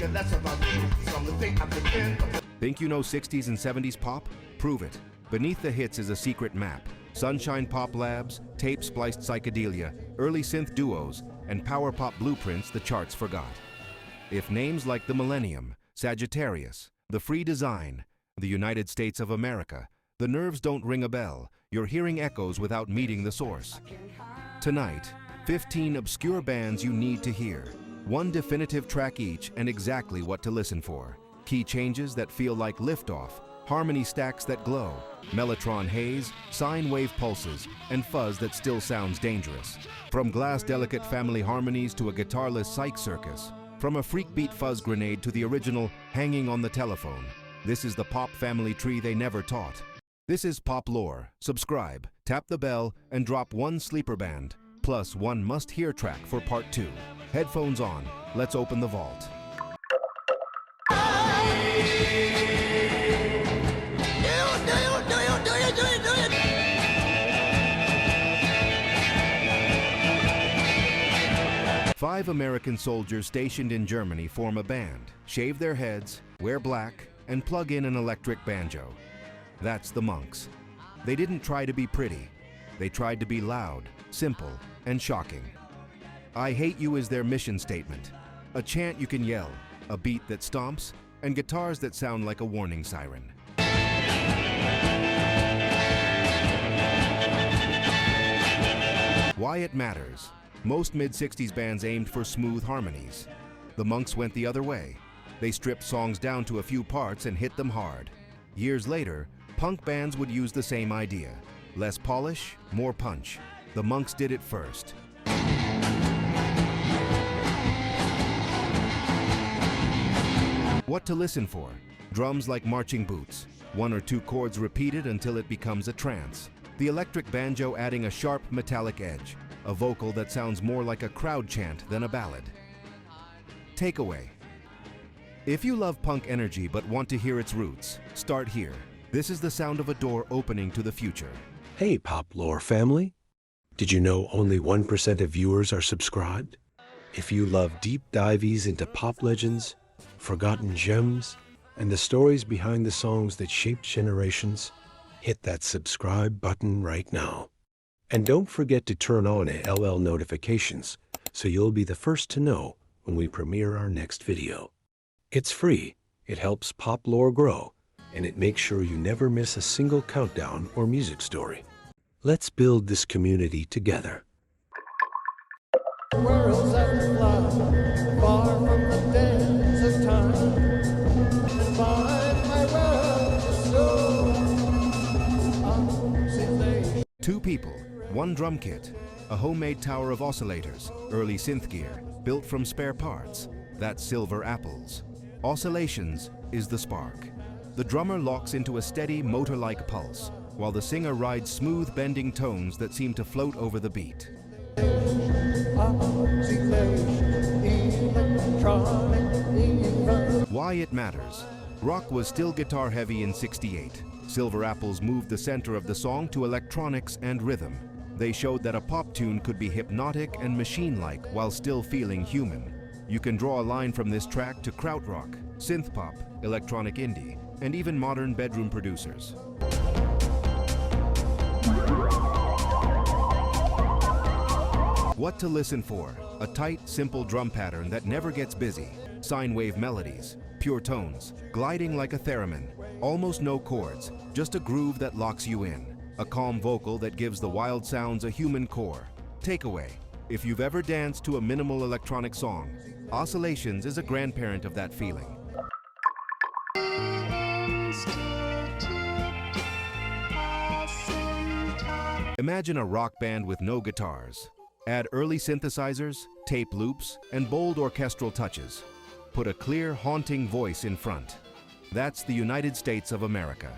thinking less about me. Some to think I'm content. Think you know 60s and 70s pop? Prove it. Beneath the hits is a secret map. Sunshine Pop Labs, tape-spliced psychedelia, early synth duos, and power pop blueprints the charts forgot. If names like the Millennium, Sagittarius, the Free Design, the United States of America, the nerves don't ring a bell, you're hearing echoes without meeting the source. Tonight, 15 obscure bands you need to hear. One definitive track each and exactly what to listen for. Key changes that feel like liftoff, harmony stacks that glow, mellotron haze, sine wave pulses, and fuzz that still sounds dangerous. From glass-delicate family harmonies to a guitarless psych circus, from a Freakbeat fuzz grenade to the original hanging on the telephone, this is the pop family tree they never taught. This is Pop Lore. Subscribe, tap the bell, and drop one sleeper band, plus one must-hear track for part 2. Headphones on, let's open the vault. Five American soldiers stationed in Germany form a band, shave their heads, wear black, and plug in an electric banjo. That's the Monks. They didn't try to be pretty. They tried to be loud, simple, and shocking. I Hate You is their mission statement. A chant you can yell, a beat that stomps, and guitars that sound like a warning siren. Why it matters. Most mid-60s bands aimed for smooth harmonies. The Monks went the other way. They stripped songs down to a few parts and hit them hard. Years later, punk bands would use the same idea. Less polish, more punch. The Monks did it first. What to listen for? Drums like marching boots. One or two chords repeated until it becomes a trance. The electric banjo adding a sharp metallic edge. A vocal that sounds more like a crowd chant than a ballad. Takeaway. If you love punk energy but want to hear its roots, start here. This is the sound of a door opening to the future. Hey, Pop Lore family. Did you know only 1% of viewers are subscribed? If you love deep dives into pop legends, forgotten gems, and the stories behind the songs that shaped generations, hit that subscribe button right now. And don't forget to turn on LL notifications so you'll be the first to know when we premiere our next video. It's free, it helps Pop Lore grow, and it makes sure you never miss a single countdown or music story. Let's build this community together. Worlds that fly far from the dance of time. Find my world is so Two people, one drum kit, a homemade tower of oscillators, early synth gear, built from spare parts. That's Silver Apples. Oscillations is the spark. The drummer locks into a steady motor-like pulse, while the singer rides smooth bending tones that seem to float over the beat. Why it matters. Rock was still guitar heavy in '68. Silver Apples moved the center of the song to electronics and rhythm. They showed that a pop tune could be hypnotic and machine-like while still feeling human. You can draw a line from this track to krautrock, synth pop, electronic indie, and even modern bedroom producers. What to listen for? A tight, simple drum pattern that never gets busy. Sine wave melodies, pure tones, gliding like a theremin. Almost no chords, just a groove that locks you in. A calm vocal that gives the wild sounds a human core. Takeaway. If you've ever danced to a minimal electronic song, Oscillations is a grandparent of that feeling. Imagine a rock band with no guitars. Add early synthesizers, tape loops, and bold orchestral touches. Put a clear, haunting voice in front. That's the United States of America.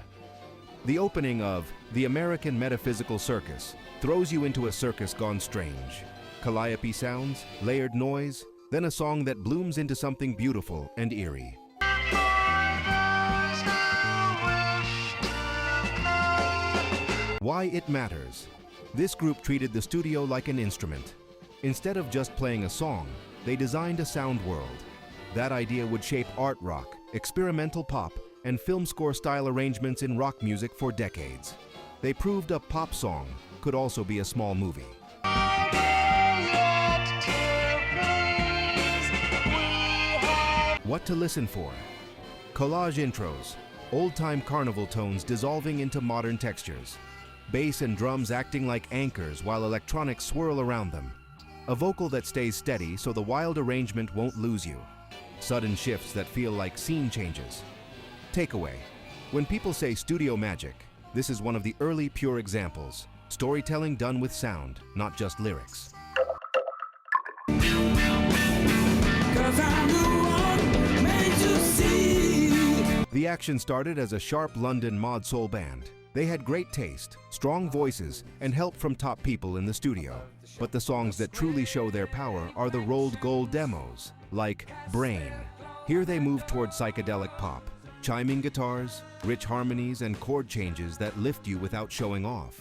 The opening of The American Metaphysical Circus throws you into a circus gone strange. Calliope sounds, layered noise, then a song that blooms into something beautiful and eerie. Why it matters. This group treated the studio like an instrument. Instead of just playing a song, they designed a sound world. That idea would shape art rock, experimental pop, and film score style arrangements in rock music for decades. They proved a pop song could also be a small movie. What to listen for? Collage intros, old-time carnival tones dissolving into modern textures. Bass and drums acting like anchors while electronics swirl around them. A vocal that stays steady so the wild arrangement won't lose you. Sudden shifts that feel like scene changes. Takeaway. When people say studio magic, this is one of the early pure examples. Storytelling done with sound, not just lyrics. The Action started as a sharp London mod soul band. They had great taste, strong voices, and help from top people in the studio. But the songs that truly show their power are the rolled gold demos, like Brain. Here they move toward psychedelic pop, chiming guitars, rich harmonies, and chord changes that lift you without showing off.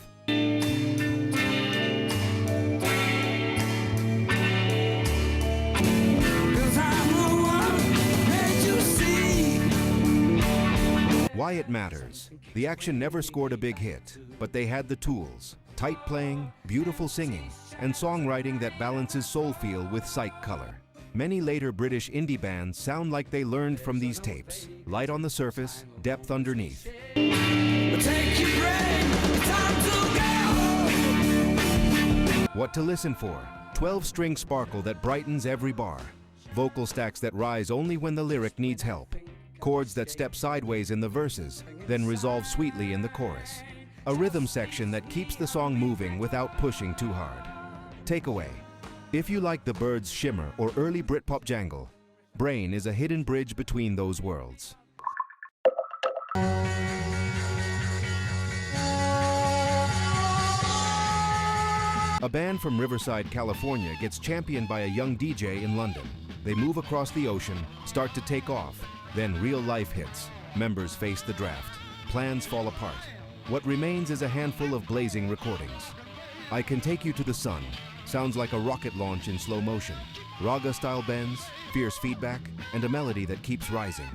Why it matters. The Action never scored a big hit, but they had the tools: tight playing, beautiful singing, and songwriting that balances soul feel with psych color. Many later British indie bands sound like they learned from these tapes. Light on the surface, depth underneath. What to listen for? 12-string sparkle that brightens every bar. Vocal stacks that rise only when the lyric needs help. Chords that step sideways in the verses, then resolve sweetly in the chorus. A rhythm section that keeps the song moving without pushing too hard. Takeaway. If you like the Byrds' shimmer or early Britpop jangle, Brain is a hidden bridge between those worlds. A band from Riverside, California gets championed by a young DJ in London. They move across the ocean, start to take off, then real life hits. Members face the draft. Plans fall apart. What remains is a handful of blazing recordings. I Can Take You to the Sun sounds like a rocket launch in slow motion. Raga-style bends, fierce feedback, and a melody that keeps rising.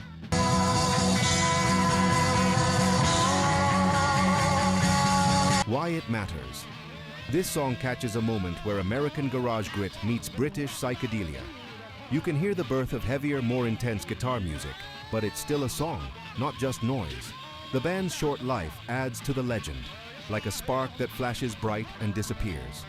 Why it matters. This song catches a moment where American garage grit meets British psychedelia. You can hear the birth of heavier, more intense guitar music, but it's still a song, not just noise. The band's short life adds to the legend, like a spark that flashes bright and disappears.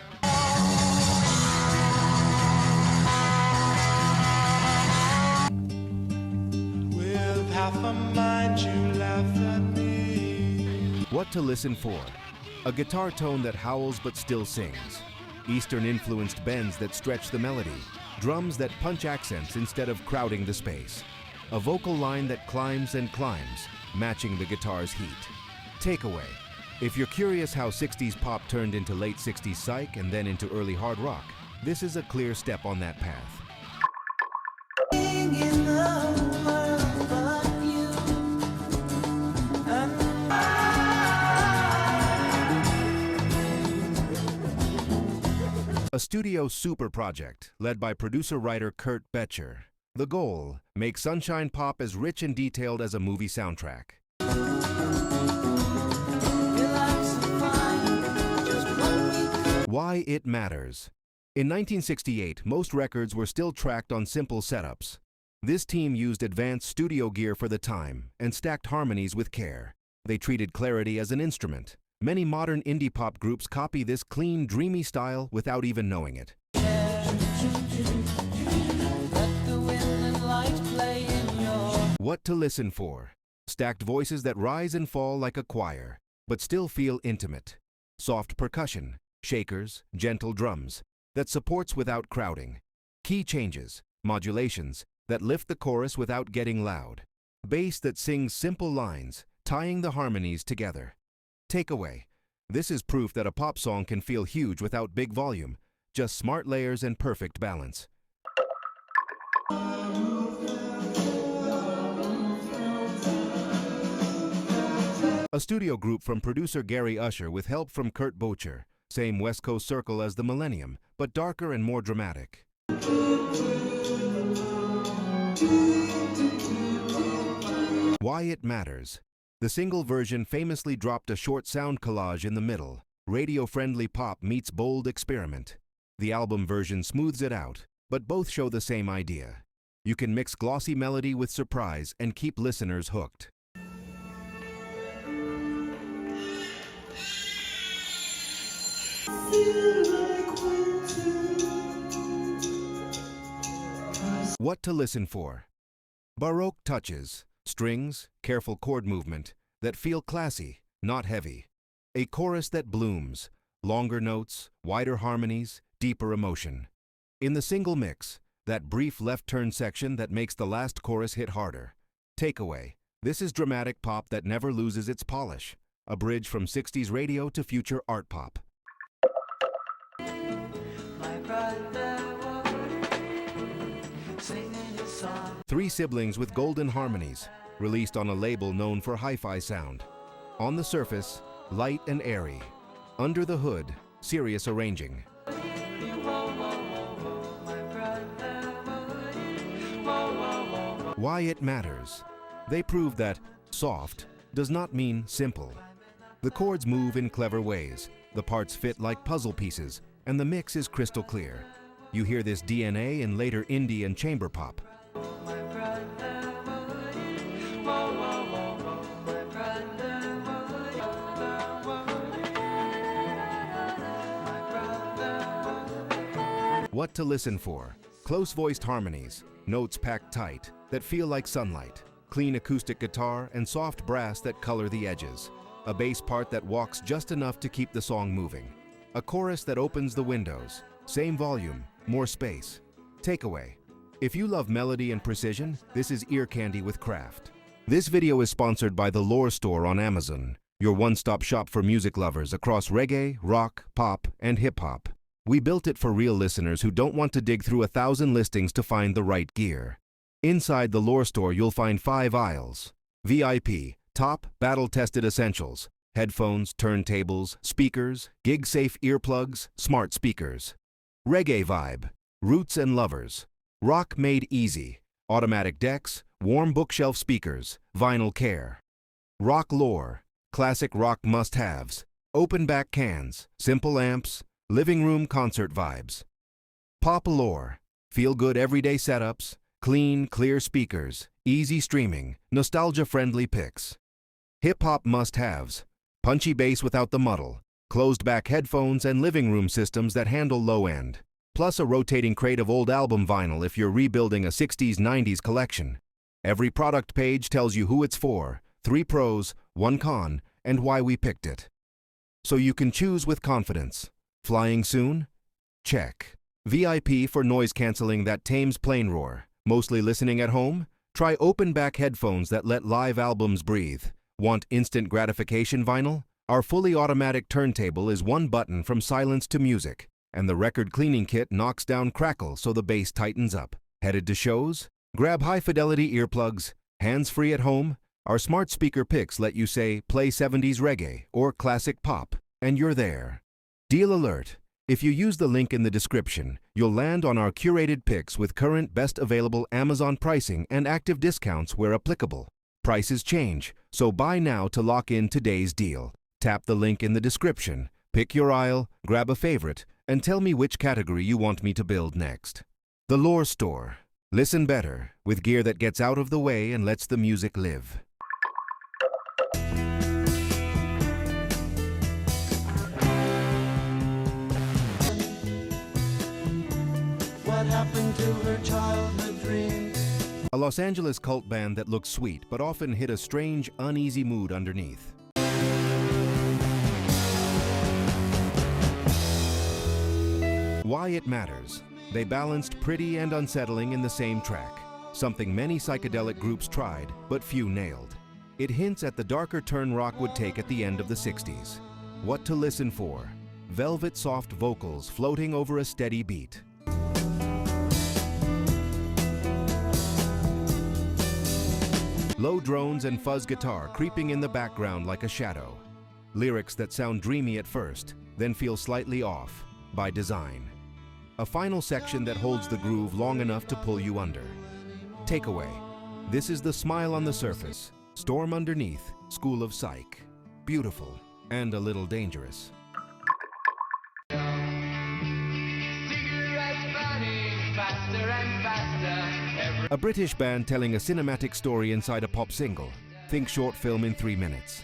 With half a mind you laugh at me. What to listen for? A guitar tone that howls but still sings. Eastern-influenced bends that stretch the melody. Drums that punch accents instead of crowding the space. A vocal line that climbs and climbs, matching the guitar's heat. Takeaway. If you're curious how 60s pop turned into late 60s psych and then into early hard rock, this is a clear step on that path. A studio super project led by producer-writer Kurt Betcher. The goal: make Sunshine Pop as rich and detailed as a movie soundtrack. Why it matters. In 1968, most records were still tracked on simple setups. This team used advanced studio gear for the time and stacked harmonies with care. They treated clarity as an instrument. Many modern indie pop groups copy this clean, dreamy style without even knowing it. What to listen for. Stacked voices that rise and fall like a choir, but still feel intimate. Soft percussion, shakers, gentle drums, that supports without crowding. Key changes, modulations, that lift the chorus without getting loud. Bass that sings simple lines, tying the harmonies together. Takeaway. This is proof that a pop song can feel huge without big volume, just smart layers and perfect balance. A studio group from producer Gary Usher with help from Kurt Bocher. Same West Coast circle as the Millennium, but darker and more dramatic. Why It Matters. The single version famously dropped a short sound collage in the middle. Radio-friendly pop meets bold experiment. The album version smooths it out, but both show the same idea. You can mix glossy melody with surprise and keep listeners hooked. What to listen for. Baroque touches, strings, careful chord movement that feel classy, not heavy. A chorus that blooms, longer notes, wider harmonies, deeper emotion. In the single mix, that brief left turn section that makes the last chorus hit harder. Takeaway. This is dramatic pop that never loses its polish. A bridge from 60s radio to future art pop. Three siblings with golden harmonies, released on a label known for hi-fi sound. On the surface, light and airy. Under the hood, serious arranging. Why It Matters. They prove that soft does not mean simple. The chords move in clever ways, the parts fit like puzzle pieces, and the mix is crystal clear. You hear this DNA in later indie and chamber pop. What to listen for. Close-voiced harmonies, notes packed tight that feel like sunlight, clean acoustic guitar and soft brass that color the edges, a bass part that walks just enough to keep the song moving, a chorus that opens the windows, same volume, more space. Takeaway. If you love melody and precision, this is ear candy with craft. This video is sponsored by the Lore Store on Amazon, your one-stop shop for music lovers across reggae, rock, pop, and hip-hop. We built it for real listeners who don't want to dig through 1,000 listings to find the right gear. Inside the Lore Store, you'll find 5 aisles. VIP, top, battle-tested essentials. Headphones, turntables, speakers, gig-safe earplugs, smart speakers. Reggae vibe, roots and lovers. Rock made easy, automatic decks, warm bookshelf speakers, vinyl care. Rock lore, classic rock must-haves. Open back cans, simple amps, living room concert vibes. Pop lore, feel-good everyday setups, clean, clear speakers, easy streaming, nostalgia-friendly picks. Hip-hop must-haves, punchy bass without the muddle, closed-back headphones and living room systems that handle low-end, plus a rotating crate of old album vinyl if you're rebuilding a 60s 90s collection. Every product page tells you who it's for, 3 pros, 1 con, and why we picked it. So you can choose with confidence. Flying soon? Check. VIP for noise canceling that tames plane roar. Mostly listening at home? Try open back headphones that let live albums breathe. Want instant gratification vinyl? Our fully automatic turntable is 1 button from silence to music, and the record cleaning kit knocks down crackle so the bass tightens up. Headed to shows? Grab high-fidelity earplugs. Hands-free at home? Our smart speaker picks let you say, play 70s reggae or classic pop, and you're there. Deal alert. If you use the link in the description, you'll land on our curated picks with current best available Amazon pricing and active discounts where applicable. Prices change, so buy now to lock in today's deal. Tap the link in the description, pick your aisle, grab a favorite, and tell me which category you want me to build next. The Lore Store. Listen better, with gear that gets out of the way and lets the music live. What happened to her childhood dreams? A Los Angeles cult band that looks sweet but often hit a strange, uneasy mood underneath. Why It Matters. They balanced pretty and unsettling in the same track, something many psychedelic groups tried, but few nailed. It hints at the darker turn rock would take at the end of the 60s. What to listen for. Velvet soft vocals floating over a steady beat. Low drones and fuzz guitar creeping in the background like a shadow. Lyrics that sound dreamy at first, then feel slightly off, by design. A final section that holds the groove long enough to pull you under. Takeaway. This is the smile on the surface, storm underneath, school of psych. Beautiful and a little dangerous. A British band telling a cinematic story inside a pop single. Think short film in 3 minutes.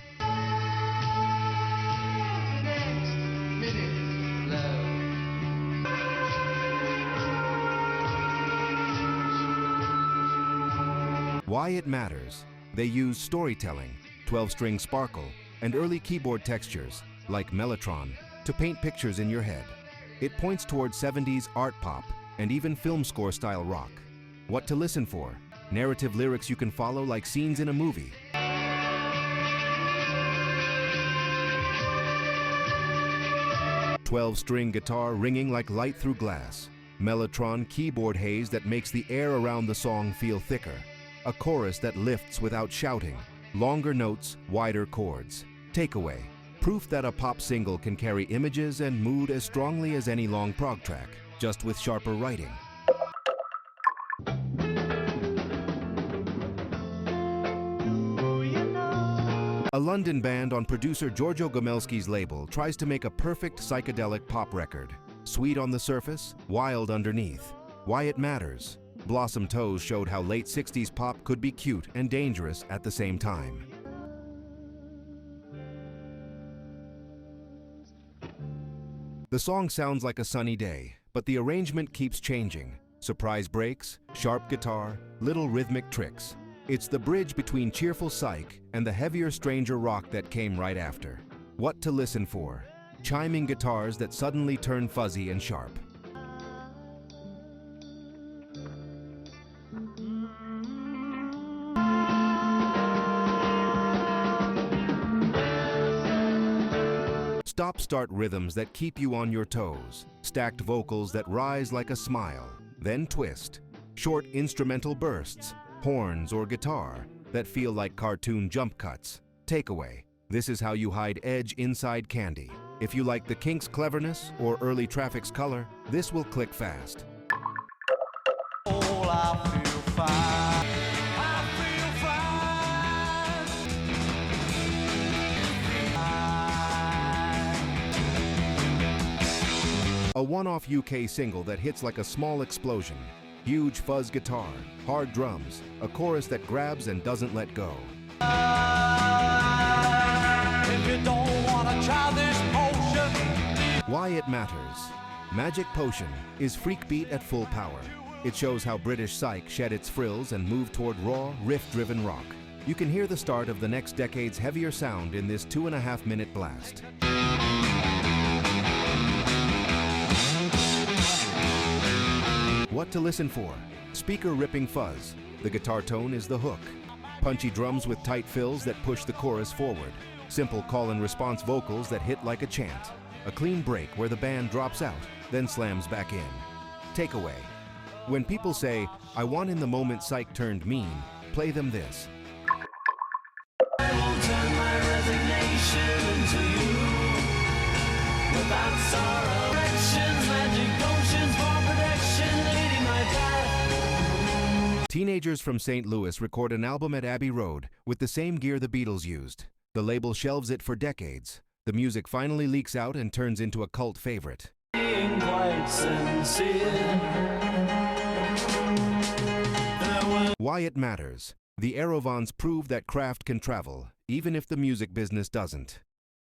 Why it matters. They use storytelling, 12-string sparkle, and early keyboard textures, like Mellotron, to paint pictures in your head. It points towards 70s art pop and even film score style rock. What to listen for? Narrative lyrics you can follow like scenes in a movie. "12-string guitar ringing like light through glass. Mellotron keyboard haze that makes the air around the song feel thicker. A chorus that lifts without shouting. Longer notes, wider chords. Takeaway. Proof that a pop single can carry images and mood as strongly as any long prog track, just with sharper writing. A London band on producer Giorgio Gomelski's label tries to make a perfect psychedelic pop record. Sweet on the surface, wild underneath. Why it matters. Blossom Toes showed how late 60s pop could be cute and dangerous at the same time. The song sounds like a sunny day, but the arrangement keeps changing. Surprise breaks, sharp guitar, little rhythmic tricks. It's the bridge between cheerful psych and the heavier stranger rock that came right after. What to listen for? Chiming guitars that suddenly turn fuzzy and sharp. Stop-start rhythms that keep you on your toes. Stacked vocals that rise like a smile, then twist. Short instrumental bursts, horns or guitar that feel like cartoon jump cuts. Takeaway. This is how you hide edge inside candy. If you like the Kinks' cleverness or early Traffic's color, this will click fast. Oh, I feel fine. I feel fine. A one-off UK single that hits like a small explosion. Huge fuzz guitar, hard drums, a chorus that grabs and doesn't let go. If you don't wanna try this potion. Why it matters. Magic Potion is Freakbeat at full power. It shows how British psych shed its frills and moved toward raw, riff-driven rock. You can hear the start of the next decade's heavier sound in this 2.5-minute blast. What to listen for? Speaker-ripping fuzz. The guitar tone is the hook. Punchy drums with tight fills that push the chorus forward. Simple call-and-response vocals that hit like a chant. A clean break where the band drops out, then slams back in. Takeaway. When people say, "I want in the moment psych turned mean," play them this. I will turn my resignation into you. Without sorrow, directions, magic potions for protection, leading my path. Teenagers from St. Louis record an album at Abbey Road with the same gear the Beatles used. The label shelves it for decades. The music finally leaks out and turns into a cult favorite. Being quite sincere. Why it matters. The Aerovons prove that craft can travel, even if the music business doesn't.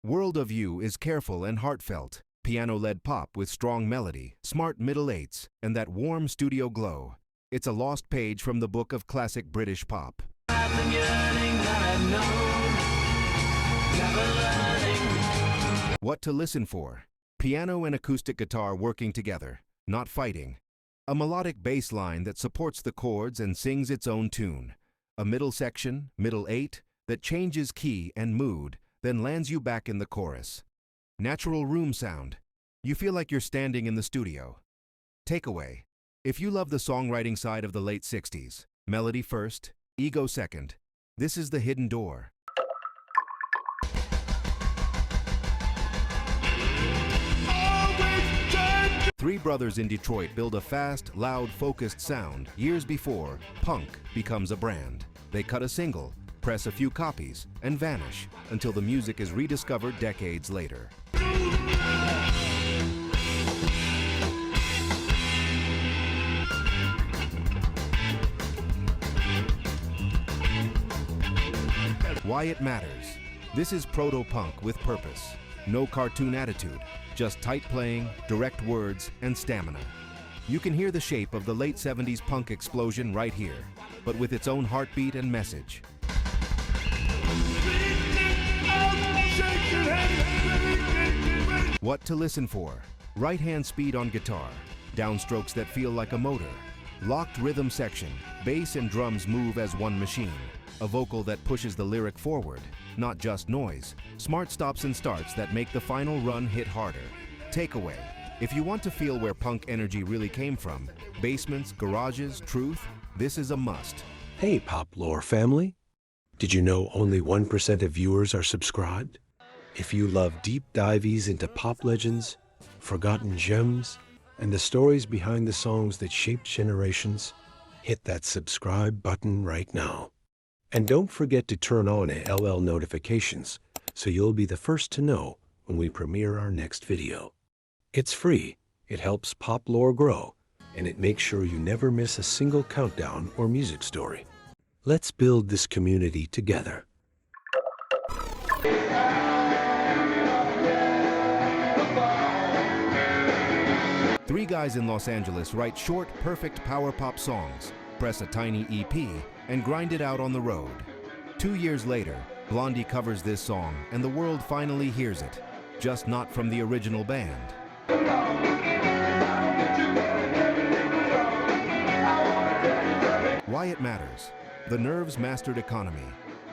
World of You is careful and heartfelt, piano-led pop with strong melody, smart middle eights, and that warm studio glow. It's a lost page from the book of classic British pop. I've been yearning that I've known, never learning. What to listen for. Piano and acoustic guitar working together, not fighting. A melodic bass line that supports the chords and sings its own tune. A middle section, middle eight, that changes key and mood, then lands you back in the chorus. Natural room sound. You feel like you're standing in the studio. Takeaway. If you love the songwriting side of the late 60s, melody first, ego second, this is the hidden door. Three brothers in Detroit build a fast, loud, focused sound years before punk becomes a brand. They cut a single, press a few copies, and vanish until the music is rediscovered decades later. Why it matters. This is proto-punk with purpose. No cartoon attitude, just tight playing, direct words, and stamina. You can hear the shape of the late 70s punk explosion right here, but with its own heartbeat and message. What to listen for. Right-hand speed on guitar, downstrokes that feel like a motor, locked rhythm section, bass and drums move as one machine, a vocal that pushes the lyric forward, not just noise, smart stops and starts that make the final run hit harder. Takeaway. If you want to feel where punk energy really came from, basements, garages, truth, this is a must. Hey, Pop Lore family. Did you know only 1% of viewers are subscribed? If you love deep dives into pop legends, forgotten gems, and the stories behind the songs that shaped generations, hit that subscribe button right now. And don't forget to turn on LL notifications so you'll be the first to know when we premiere our next video. It's free, it helps Pop Lore grow, and it makes sure you never miss a single countdown or music story. Let's build this community together. Three guys in Los Angeles write short, perfect power pop songs, press a tiny EP, and grind it out on the road. 2 years later, Blondie covers this song, and the world finally hears it, just not from the original band. Why it matters. The Nerves mastered economy.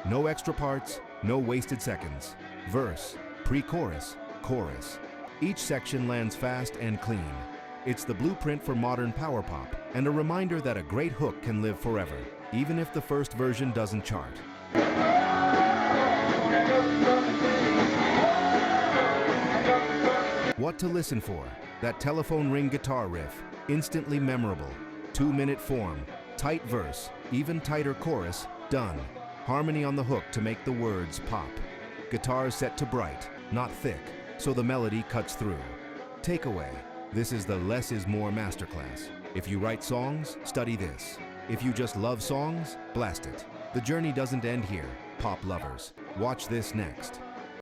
No extra parts, no wasted seconds. Verse, pre-chorus, chorus. Each section lands fast and clean. It's the blueprint for modern power pop, and a reminder that a great hook can live forever, even if the first version doesn't chart. What to listen for. That telephone ring guitar riff, instantly memorable. 2-minute form, tight verse, even tighter chorus, done. Harmony on the hook to make the words pop. Guitars set to bright, not thick, so the melody cuts through. Takeaway. This is the less is more masterclass. If you write songs, study this. If you just love songs, blast it. The journey doesn't end here, pop lovers. Watch this next.